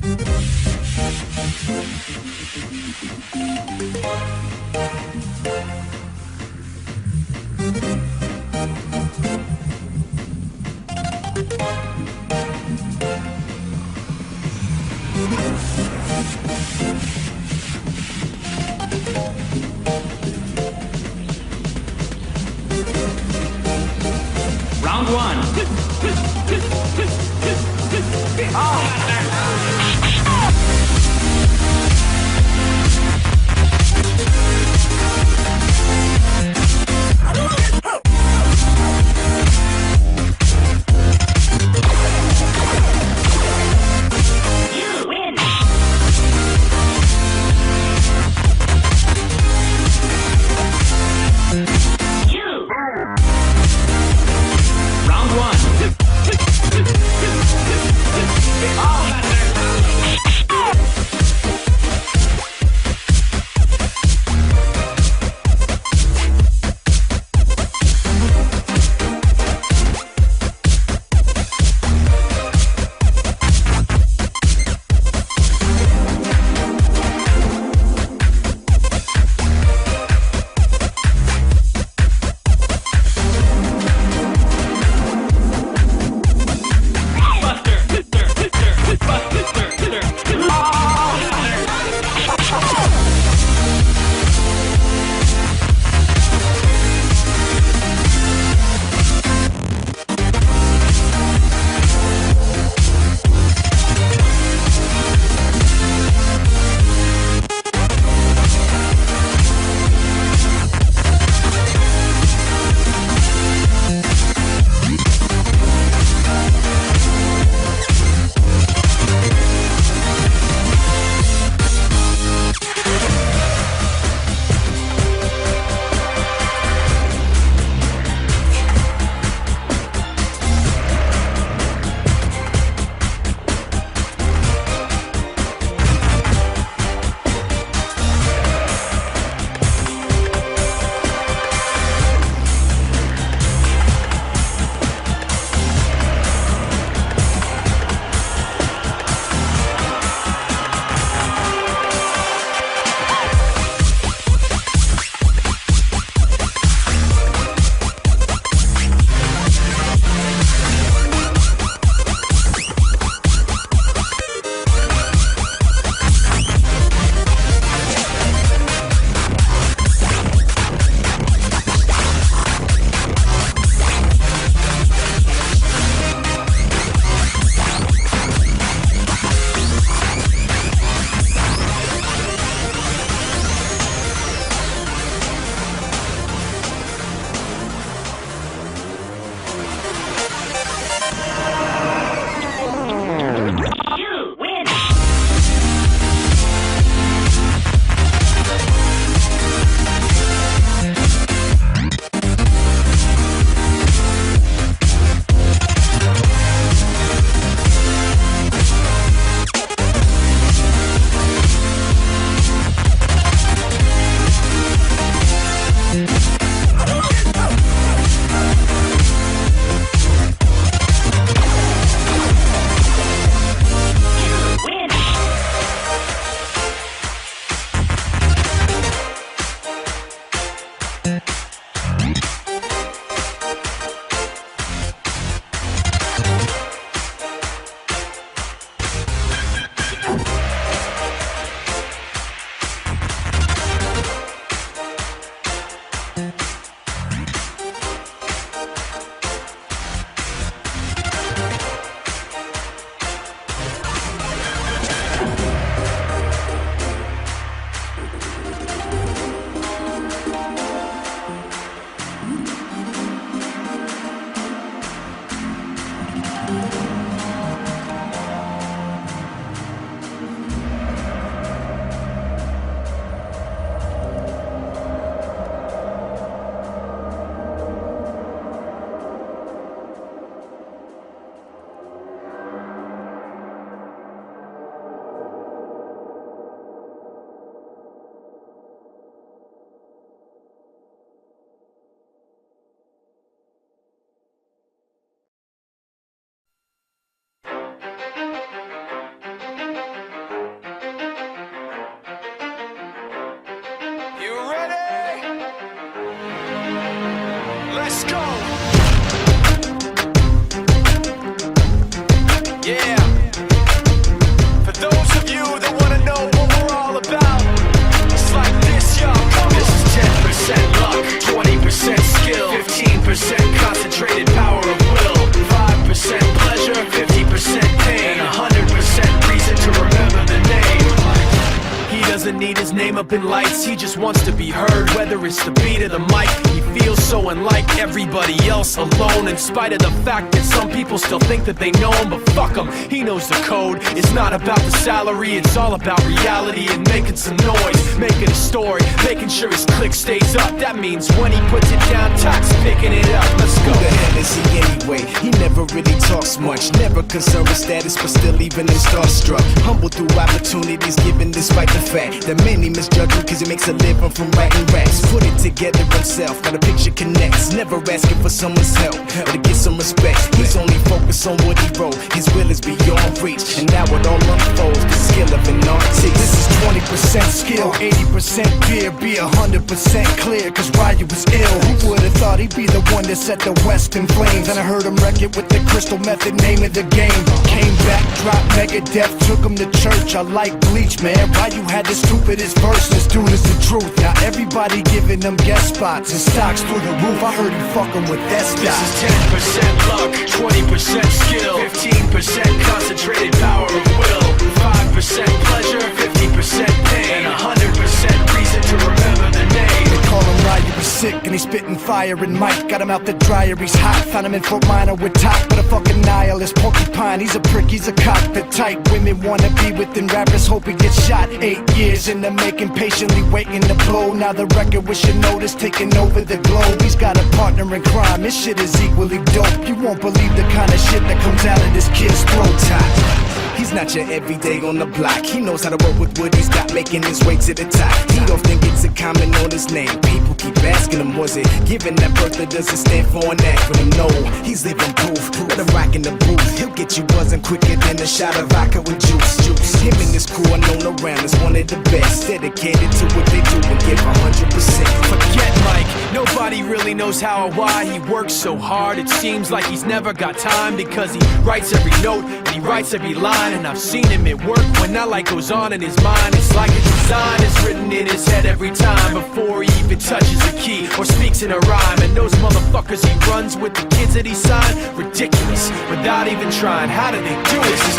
Round one. Oh. Yeah. For those of you that wanna know what we're all about, it's like this, y'all. This is 10% luck, 20% skill, 15% concentrated power of will, 5% pleasure, 50% pain, 100% reason to remember the name. He doesn't need his name up in lights, he just wants to be heard, whether it's the beat or the mic. He feels so unlike everybody else, alone, in spite of the fact that some people still think that they know him. But fuck him, he knows the code. It's not about the salary, it's all about reality and making some noise, making a story, making sure his click stays up. That means when he puts it down, Tox picking it up. Let's go. Who the hell is he anyway? He never really talks much, never concerned with status, but still even him starstruck. Humble through opportunities given despite the fact that many misjudge him cause he makes a living from writing raps. Put it together himself, now the picture connects, never asking for someone's help or to get some respect. He's only focused on what he wrote, his will is beyond reach, and now it all unfolds, the skill of an artist. This is 20% skill, 80% fear, be 100% clear, cause Ryu was ill. Who would've thought he'd be the one that set the West in flames? And I heard him wreck it with the crystal method, name of the game. Came back, dropped Megadeth, took him to church. I like Bleach, man. Ryu had the stupidest verses, dude is the truth. Now everybody giving them guest spots and stocks through the roof. I heard him fucking with that stock. This is 10% luck, 20% skill, 15% concentrated power of will, 5% pleasure, 50% pain, and 100% reason to remember the name. They call him Ryu, he's sick and he's spitting fire. And Mike got him out the dryer, he's hot. Found him in Fort Minor with top, but a fucking nihilist porcupine. He's a prick, he's a cockpit type. Women wanna be within rappers, hope he gets shot. 8 years in the making, patiently waiting to blow. Now the record with your notice taking over the globe. He's got a partner in crime, this shit is equally dope. You won't believe the kind of shit that comes out of this kid's throat. He's not your everyday on the block. He knows how to work with what he's got, making his way to the top. He often gets a comment on his name. People keep asking him, was it given that birth or does it stand for an acronym? No, he's living proof. Let him rock in the booth. He'll get you buzzing quicker than a shot of vodka with juice. Him and his crew are known around as one of the best, dedicated to what they do and give 100%. Forget Mike, nobody really knows how or why he works so hard. It seems like he's never got time, because he writes every note and he writes every line. And I've seen him at work when that light goes on in his mind. It's like a design is written in his head every time, before he even touches a key or speaks in a rhyme. And those motherfuckers he runs with, the kids that he signed, ridiculous, without even trying. How do they do it? This is